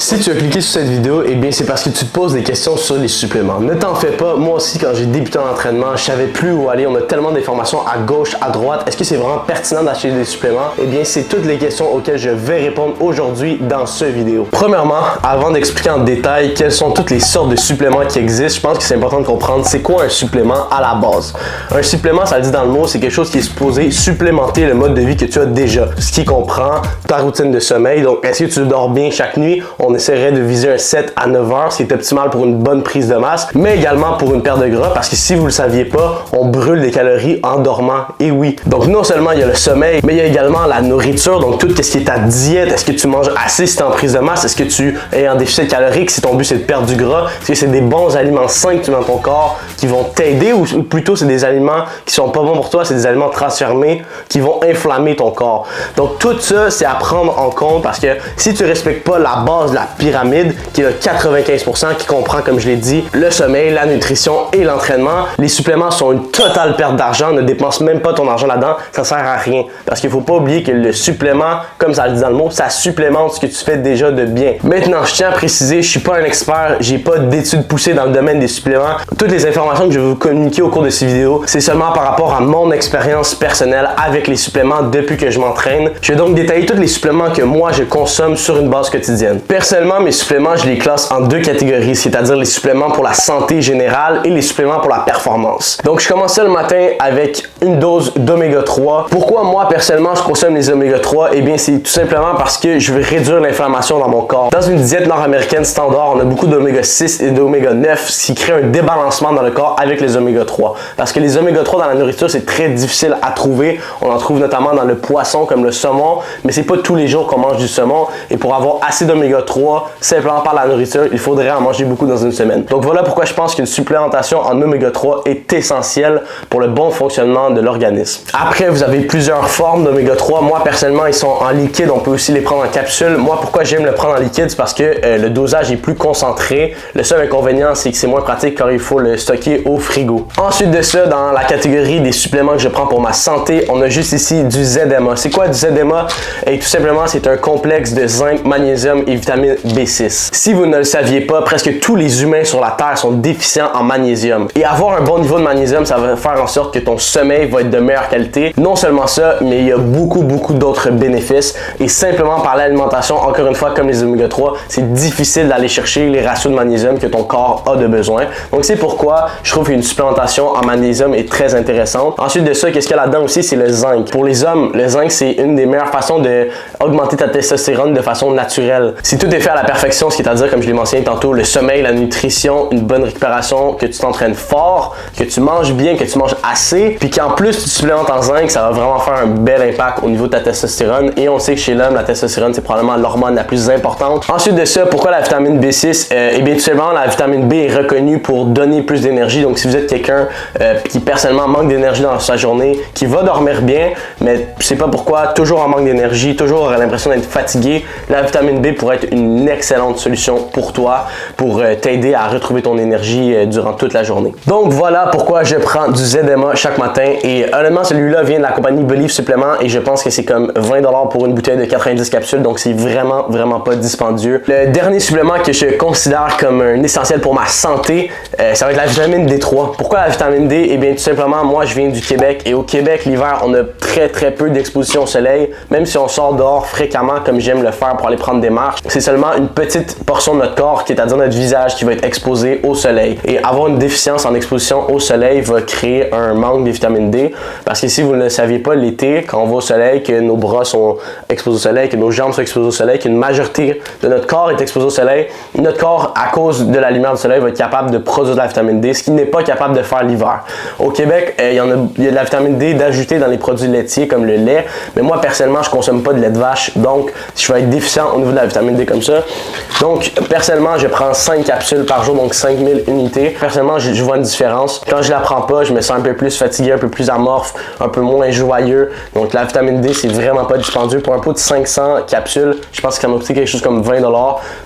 Si tu as cliqué sur cette vidéo, eh bien c'est parce que tu te poses des questions sur les suppléments. Ne t'en fais pas, moi aussi quand j'ai débuté en entraînement, je savais plus où aller, on a tellement d'informations à gauche, à droite. Est-ce que c'est vraiment pertinent d'acheter des suppléments? Eh bien c'est toutes les questions auxquelles je vais répondre aujourd'hui dans cette vidéo. Premièrement, avant d'expliquer en détail quelles sont toutes les sortes de suppléments qui existent, je pense que c'est important de comprendre c'est quoi un supplément à la base. Un supplément, ça le dit dans le mot, c'est quelque chose qui est supposé supplémenter le mode de vie que tu as déjà. Ce qui comprend ta routine de sommeil, donc est-ce que tu dors bien chaque nuit? On essaierait de viser un 7 à 9 heures, ce qui est optimal pour une bonne prise de masse, mais également pour une perte de gras, parce que si vous ne le saviez pas, on brûle des calories en dormant, et oui. Donc non seulement il y a le sommeil, mais il y a également la nourriture, donc tout ce qui est ta diète, est-ce que tu manges assez si tu es en prise de masse, est-ce que tu es en déficit calorique, si ton but c'est de perdre du gras, est-ce que c'est des bons aliments sains que tu mets dans ton corps qui vont t'aider, ou plutôt c'est des aliments qui sont pas bons pour toi, c'est des aliments transformés qui vont inflammer ton corps. Donc tout ça, c'est à prendre en compte, parce que si tu respectes pas la base de la pyramide, qui est le 95%, qui comprend, comme je l'ai dit, le sommeil, la nutrition et l'entraînement, les suppléments sont une totale perte d'argent. Ne dépense même pas ton argent là-dedans, ça sert à rien. Parce qu'il faut pas oublier que le supplément, comme ça le dit dans le mot, ça supplémente ce que tu fais déjà de bien. Maintenant, je tiens à préciser, je suis pas un expert, j'ai pas d'études poussées dans le domaine des suppléments. Toutes les informations que je vais vous communiquer au cours de ces vidéos, c'est seulement par rapport à mon expérience personnelle avec les suppléments depuis que je m'entraîne. Je vais donc détailler tous les suppléments que moi je consomme sur une base quotidienne. Personnellement, mes suppléments, je les classe en deux catégories, c'est-à-dire les suppléments pour la santé générale et les suppléments pour la performance. Donc, je commençais le matin avec une dose d'oméga 3. Pourquoi moi, personnellement, je consomme les oméga 3? Eh bien, c'est tout simplement parce que je veux réduire l'inflammation dans mon corps. Dans une diète nord-américaine standard, on a beaucoup d'oméga 6 et d'oméga 9, ce qui crée un débalancement dans le corps avec les oméga 3. Parce que les oméga 3 dans la nourriture, c'est très difficile à trouver. On en trouve notamment dans le poisson comme le saumon, mais c'est pas tous les jours qu'on mange du saumon. Et pour avoir assez d'oméga 3, simplement par la nourriture, il faudrait en manger beaucoup dans une semaine. Donc voilà pourquoi je pense qu'une supplémentation en oméga 3 est essentielle pour le bon fonctionnement de l'organisme. Après, vous avez plusieurs formes d'oméga 3. Moi, personnellement, ils sont en liquide. On peut aussi les prendre en capsule. Moi, pourquoi j'aime le prendre en liquide? C'est parce que le dosage est plus concentré. Le seul inconvénient, c'est que c'est moins pratique car il faut le stocker au frigo. Ensuite de ça, dans la catégorie des suppléments que je prends pour ma santé, on a juste ici du ZMA. C'est quoi du ZMA? Et tout simplement, c'est un complexe de zinc, magnésium et vitamine B6. Si vous ne le saviez pas, presque tous les humains sur la Terre sont déficients en magnésium. Et avoir un bon niveau de magnésium, ça va faire en sorte que ton sommeil va être de meilleure qualité. Non seulement ça, mais il y a beaucoup d'autres bénéfices. Et simplement par l'alimentation, encore une fois, comme les oméga 3, c'est difficile d'aller chercher les ratios de magnésium que ton corps a de besoin. Donc c'est pourquoi je trouve qu'une supplémentation en magnésium est très intéressante. Ensuite de ça, qu'est-ce qu'il y a là-dedans aussi? C'est le zinc. Pour les hommes, le zinc, c'est une des meilleures façons d'augmenter ta testostérone de façon naturelle. Si tout est fait à la perfection, ce qui est à dire, comme je l'ai mentionné tantôt, le sommeil, la nutrition, une bonne récupération, que tu t'entraînes fort, que tu manges bien, que tu manges assez, puis qu'en plus tu supplémentes en zinc, ça va vraiment faire un bel impact au niveau de ta testostérone. Et on sait que chez l'homme, la testostérone, c'est probablement l'hormone la plus importante. Ensuite de ça, pourquoi la vitamine B6? Eh bien, tout simplement, la vitamine B est reconnue pour donner plus d'énergie. Donc, si vous êtes quelqu'un qui personnellement manque d'énergie dans sa journée, qui va dormir bien, mais je sais pas pourquoi, toujours en manque d'énergie, toujours l'impression d'être fatigué, la vitamine B pourrait être une excellente solution pour toi, pour t'aider à retrouver ton énergie durant toute la journée. Donc voilà pourquoi je prends du ZMA chaque matin, et honnêtement celui-là vient de la compagnie Believe Supplément et je pense que c'est comme 20$ pour une bouteille de 90 capsules, donc c'est vraiment pas dispendieux. Le dernier supplément que je considère comme un essentiel pour ma santé, ça va être la vitamine D3. Pourquoi la vitamine D? Eh bien tout simplement, moi je viens du Québec, et au Québec l'hiver on a très peu d'exposition au soleil, même si on sort dehors fréquemment comme j'aime le faire pour aller prendre des marches, c'est seulement une petite portion de notre corps, qui est à dire notre visage, qui va être exposé au soleil. Et avoir une déficience en exposition au soleil va créer un manque de vitamine D, parce que si vous ne le saviez pas, l'été, quand on va au soleil, que nos bras sont exposés au soleil, que nos jambes sont exposées au soleil, qu'une majorité de notre corps est exposé au soleil, notre corps, à cause de la lumière du soleil, va être capable de produire de la vitamine D, ce qu'il n'est pas capable de faire l'hiver. Au Québec, il y a de la vitamine D d'ajouter dans les produits laitiers comme le lait, mais moi personnellement, je consomme pas de lait de vache, donc je vais être déficient au niveau de la vitamine D comme ça. Donc personnellement, je prends 5 capsules par jour, donc 5000 unités. Personnellement, je vois une différence. Quand je la prends pas, je me sens un peu plus fatigué, un peu plus amorphe, un peu moins joyeux. Donc la vitamine D, c'est vraiment pas dispendieux. Pour un pot de 500 capsules, je pense que ça m'a coûté quelque chose comme 20$.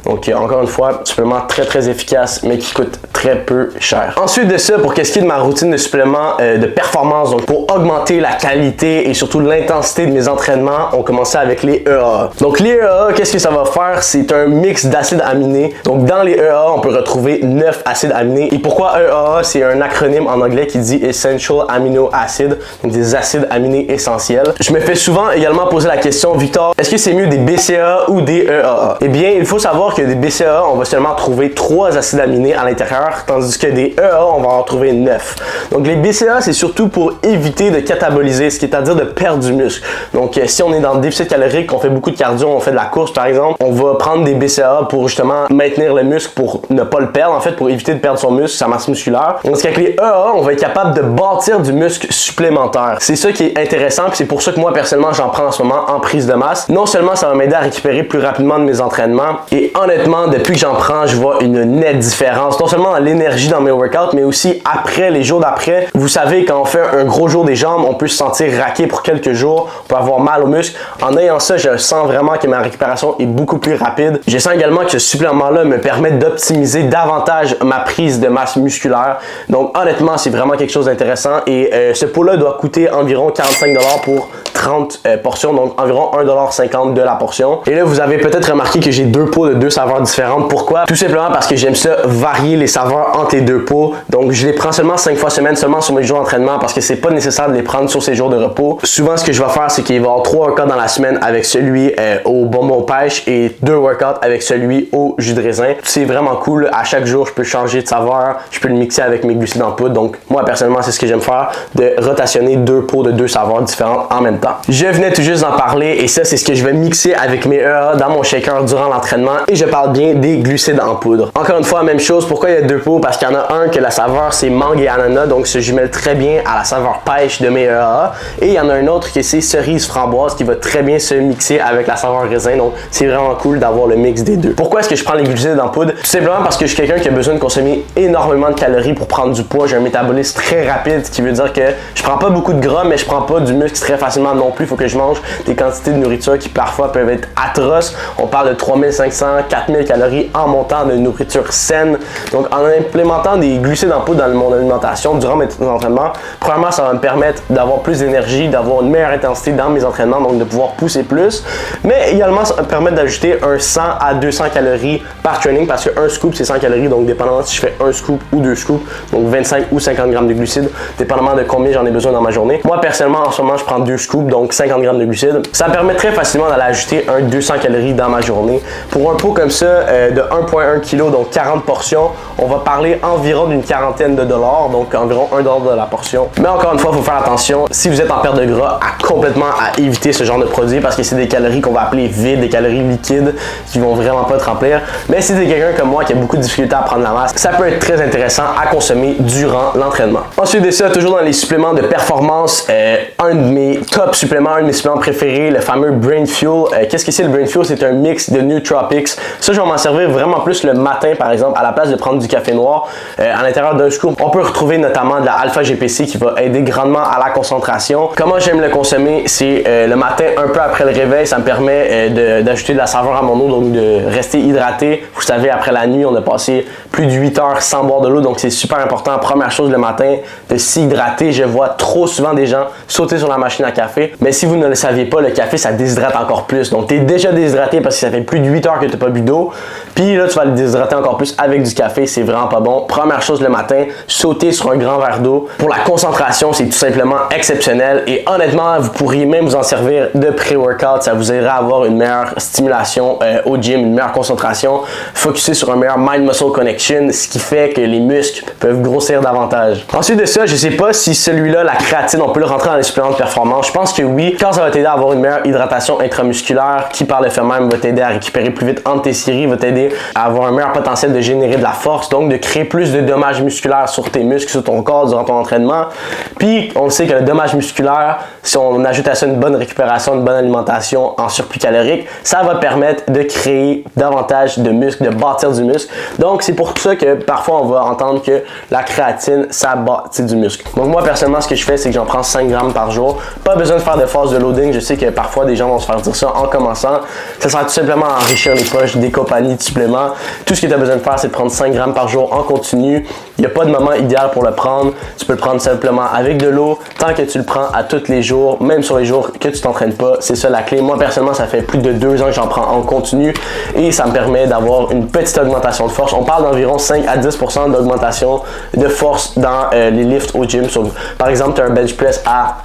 Donc encore une fois, supplément très efficace, mais qui coûte très peu cher. Ensuite de ça, pour qu'est-ce qui est de ma routine de supplément de performance, donc pour augmenter la qualité et surtout l'intensité de mes entraînements, on commençait avec les EAA. Donc les EAA, qu'est-ce que ça va faire? C'est c'est un mix d'acides aminés. Donc dans les EAA, on peut retrouver 9 acides aminés. Et pourquoi EAA? C'est un acronyme en anglais qui dit Essential Amino Acid, donc des acides aminés essentiels. Je me fais souvent également poser la question, Victor, est-ce que c'est mieux des BCAA ou des EAA? Eh bien, il faut savoir que des BCAA, on va seulement trouver 3 acides aminés à l'intérieur, tandis que des EAA, on va en trouver 9. Donc les BCAA, c'est surtout pour éviter de cataboliser, ce qui est à dire de perdre du muscle. Donc si on est dans le déficit calorique, on fait beaucoup de cardio, on fait de la course par exemple, on va prendre des BCAA pour justement maintenir le muscle, pour ne pas le perdre, en fait, pour éviter de perdre son muscle, sa masse musculaire. Donc qu'avec les EAA, on va être capable de bâtir du muscle supplémentaire. C'est ça qui est intéressant, puis c'est pour ça que moi personnellement j'en prends en ce moment en prise de masse. Non seulement ça va m'aider à récupérer plus rapidement de mes entraînements, et honnêtement depuis que j'en prends, je vois une nette différence, non seulement dans l'énergie dans mes workouts, mais aussi après, les jours d'après. Vous savez, quand on fait un gros jour des jambes, on peut se sentir raqué pour quelques jours, on peut avoir mal aux muscles. En ayant ça, je sens vraiment que ma récupération est beaucoup plus rapide. Je sens également que ce supplément-là me permet d'optimiser davantage ma prise de masse musculaire. Donc honnêtement, c'est vraiment quelque chose d'intéressant, et ce pot-là doit coûter environ 45$ pour 30 portions, donc environ 1,50$ de la portion. Et là, vous avez peut-être remarqué que j'ai 2 pots de 2 saveurs différentes. Pourquoi? Tout simplement parce que j'aime ça varier les saveurs entre les 2 pots. Donc je les prends seulement 5 fois semaine, seulement sur mes jours d'entraînement, parce que c'est pas nécessaire de les prendre sur ces jours de repos. Souvent, ce que je vais faire, c'est qu'il va y avoir 3 workouts dans la semaine avec celui au bonbon pêche et 2 workouts avec celui au jus de raisin. C'est vraiment cool. À chaque jour, je peux changer de saveur, je peux le mixer avec mes glucides en poudre. Donc moi, personnellement, c'est ce que j'aime faire, de rotationner 2 pots de 2 saveurs différentes en même temps. Je venais tout juste d'en parler, et ça, c'est ce que je vais mixer avec mes EAA dans mon shaker durant l'entraînement, et je parle bien des glucides en poudre. Encore une fois, même chose. Pourquoi il y a 2 pots? Parce qu'il y en a un que la saveur c'est mangue et ananas, donc se jumelle très bien à la saveur pêche de mes EAA, et il y en a un autre que c'est cerise framboise qui va très bien se mixer avec la saveur raisin. Donc c'est vraiment cool d'avoir le mix des deux. Pourquoi est-ce que je prends les glucides en poudre? Tout simplement parce que je suis quelqu'un qui a besoin de consommer énormément de calories pour prendre du poids. J'ai un métabolisme très rapide, ce qui veut dire que je prends pas beaucoup de gras, mais je prends pas du muscle très facilement non plus. Il faut que je mange des quantités de nourriture qui parfois peuvent être atroces. On parle de 3500, 4000 calories en montant de nourriture saine. Donc en implémentant des glucides en poudre dans mon alimentation durant mes entraînements, premièrement, ça va me permettre d'avoir plus d'énergie, d'avoir une meilleure intensité dans mes entraînements, donc de pouvoir pousser plus. Mais également, ça va me permettre d'ajouter un 100 à 200 calories par training, parce qu'un scoop, c'est 100 calories. Donc dépendamment si je fais un scoop ou 2 scoops, donc 25 ou 50 grammes de glucides, dépendamment de combien j'en ai besoin dans ma journée. Moi, personnellement, en ce moment, je prends 2 scoops, donc 50 grammes de glucides. Ça me permet très facilement d'aller ajouter un 200 calories dans ma journée. Pour un pot comme ça, de 1,1 kg, donc 40 portions, on va parler environ d'une quarantaine de dollars, donc environ 1$ de la portion. Mais encore une fois, il faut faire attention, si vous êtes en perte de gras, complètement à éviter ce genre de produit, parce que c'est des calories qu'on va appeler vides, des calories liquides qui vont vraiment pas te remplir. Mais si t'es quelqu'un comme moi qui a beaucoup de difficultés à prendre la masse, ça peut être très intéressant à consommer durant l'entraînement. Ensuite de ça, toujours dans les suppléments de performance, un de mes top suppléments, un de mes suppléments préférés, le fameux Brain Fuel. Qu'est-ce que c'est le Brain Fuel? C'est un mix de nootropics. Ça, je vais m'en servir vraiment plus le matin, par exemple, à la place de prendre du café noir. À l'intérieur d'un scoop, on peut retrouver notamment de la alpha-GPC qui va aider grandement à la concentration. Comment j'aime le consommer? C'est le matin, un peu après le réveil. Ça me permet d'ajouter de la saveur à mon eau, donc de rester hydraté. Vous savez, après la nuit, on a passé plus de 8 heures sans boire de l'eau, donc c'est super important. Première chose le matin, de s'hydrater. Je vois trop souvent des gens sauter sur la machine à café, mais si vous ne le saviez pas, le café, ça déshydrate encore plus. Donc, tu es déjà déshydraté parce que ça fait plus de 8 heures que tu n'as pas bu d'eau. Puis là, tu vas le déshydrater encore plus avec du café. C'est vraiment pas bon. Première chose le matin, sauter sur un grand verre d'eau. Pour la concentration, c'est tout simplement exceptionnel. Et honnêtement, vous pourriez même vous en servir de pré-workout. Ça vous aidera à avoir une meilleure stimulation au gym, une meilleure concentration. Focuser sur un meilleur mind-muscle connection, ce qui fait que les muscles peuvent grossir davantage. Ensuite de ça, je sais pas si celui-là, la créatine, on peut le rentrer dans les suppléments de performance. Je pense que oui. Quand ça va t'aider à avoir une meilleure hydratation intramusculaire, qui par le fait même va t'aider à récupérer plus vite entre tes séries, va t'aider à avoir un meilleur potentiel de générer de la force, donc de créer plus de dommages musculaires sur tes muscles, sur ton corps durant ton entraînement. Puis, on le sait que le dommage musculaire, si on ajoute à ça une bonne récupération, une bonne alimentation en surplus calorique, ça va permettre de créer davantage de muscles, de bâtir du muscle. Donc, c'est pour ça que parfois, on va entendre que la créatine, ça bâtit du muscle. Donc, moi, personnellement, ce que je fais, c'est que j'en prends 5 grammes par jour. Pas besoin de faire de phase de loading. Je sais que parfois, des gens vont se faire dire ça en commençant. Ça sert tout simplement à enrichir les poches des compagnies de suppléments. Tout ce que tu as besoin de faire, c'est de prendre 5 grammes par jour en continu. Il Il n'y a pas de moment idéal pour le prendre. Tu peux le prendre simplement avec de l'eau, tant que tu le prends à tous les jours, même sur les jours que tu t'entraînes pas. C'est ça la clé. Moi, personnellement, ça fait plus de 2 ans que j'en prends en continu et ça me permet d'avoir une petite augmentation de force. On parle d'environ 5 à 10% d'augmentation de force dans les lifts au gym. Par exemple, tu as un bench press à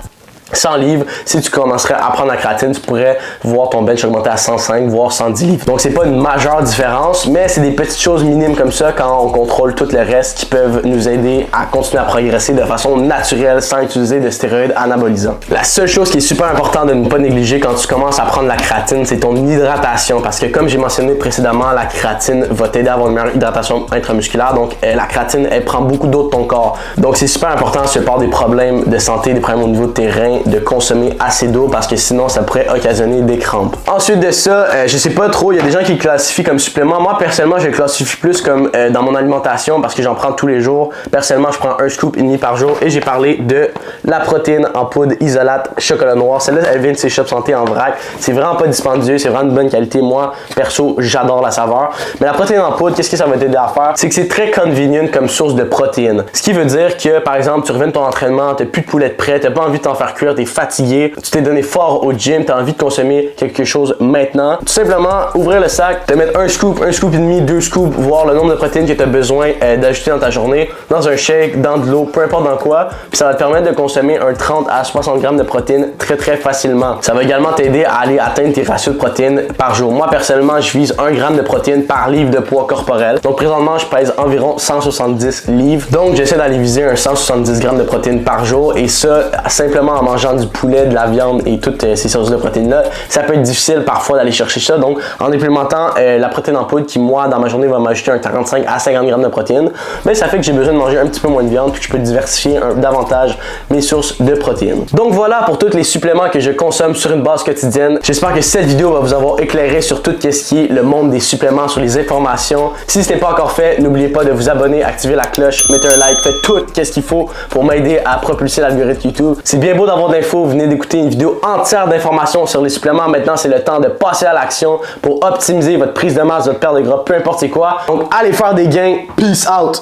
100 livres, si tu commencerais à prendre la créatine, tu pourrais voir ton bench augmenter à 105, voire 110 livres. Donc, c'est pas une majeure différence, mais c'est des petites choses minimes comme ça quand on contrôle tout le reste qui peuvent nous aider à continuer à progresser de façon naturelle sans utiliser de stéroïdes anabolisants. La seule chose qui est super importante de ne pas négliger quand tu commences à prendre la créatine, c'est ton hydratation parce que comme j'ai mentionné précédemment, la créatine va t'aider à avoir une meilleure hydratation intramusculaire. Donc, la créatine, elle prend beaucoup d'eau de ton corps. Donc, c'est super important si tu as des problèmes de santé, des problèmes au niveau de tes reins, de consommer assez d'eau parce que sinon ça pourrait occasionner des crampes. Ensuite de ça, je sais pas trop, il y a des gens qui le classifient comme supplément. Moi personnellement, je le classifie plus comme dans mon alimentation parce que j'en prends tous les jours. Personnellement, je prends 1 scoop et demi par jour et j'ai parlé de la protéine en poudre isolate chocolat noir. Celle-là, elle vient de chez Shop Santé en vrac. C'est vraiment pas dispendieux, c'est vraiment de bonne qualité. Moi, perso, j'adore la saveur. Mais la protéine en poudre, qu'est-ce que ça va t'aider à faire? C'est que c'est très convenient comme source de protéines. Ce qui veut dire que, par exemple, tu reviens de ton entraînement, t'as plus de poulet de prêt, t'as pas envie de t'en faire cuire, t'es fatigué, tu t'es donné fort au gym, t'as envie de consommer quelque chose maintenant. Tout simplement, ouvrir le sac, te mettre un scoop et demi, 2 scoops, voir le nombre de protéines que tu as besoin d'ajouter dans ta journée, dans un shake, dans de l'eau, peu importe dans quoi. Puis ça va te permettre de consommer un 30 à 60 grammes de protéines très facilement. Ça va également t'aider à aller atteindre tes ratios de protéines par jour. Moi, personnellement, je vise 1 gramme de protéines par livre de poids corporel. Donc, présentement, je pèse environ 170 livres. Donc, j'essaie d'aller viser un 170 grammes de protéines par jour et ça, simplement en mangeant du poulet, de la viande et toutes ces sources de protéines-là. Ça peut être difficile parfois d'aller chercher ça. Donc, en implémentant la protéine en poudre qui, moi, dans ma journée, va m'ajouter un 45 à 50 grammes de protéines, mais ça fait que j'ai besoin de manger un petit peu moins de viande puis que je peux diversifier davantage mes sources de protéines. Donc, voilà pour tous les suppléments que je consomme sur une base quotidienne. J'espère que cette vidéo va vous avoir éclairé sur tout ce qui est le monde des suppléments, sur les informations. Si ce n'est pas encore fait, n'oubliez pas de vous abonner, activer la cloche, mettez un like, faites tout ce qu'il faut pour m'aider à propulser l'algorithme YouTube. C'est bien beau d'avoir d'infos, vous venez d'écouter une vidéo entière d'informations sur les suppléments. Maintenant, c'est le temps de passer à l'action pour optimiser votre prise de masse, votre perte de gras, peu importe c'est quoi. Donc, allez faire des gains. Peace out!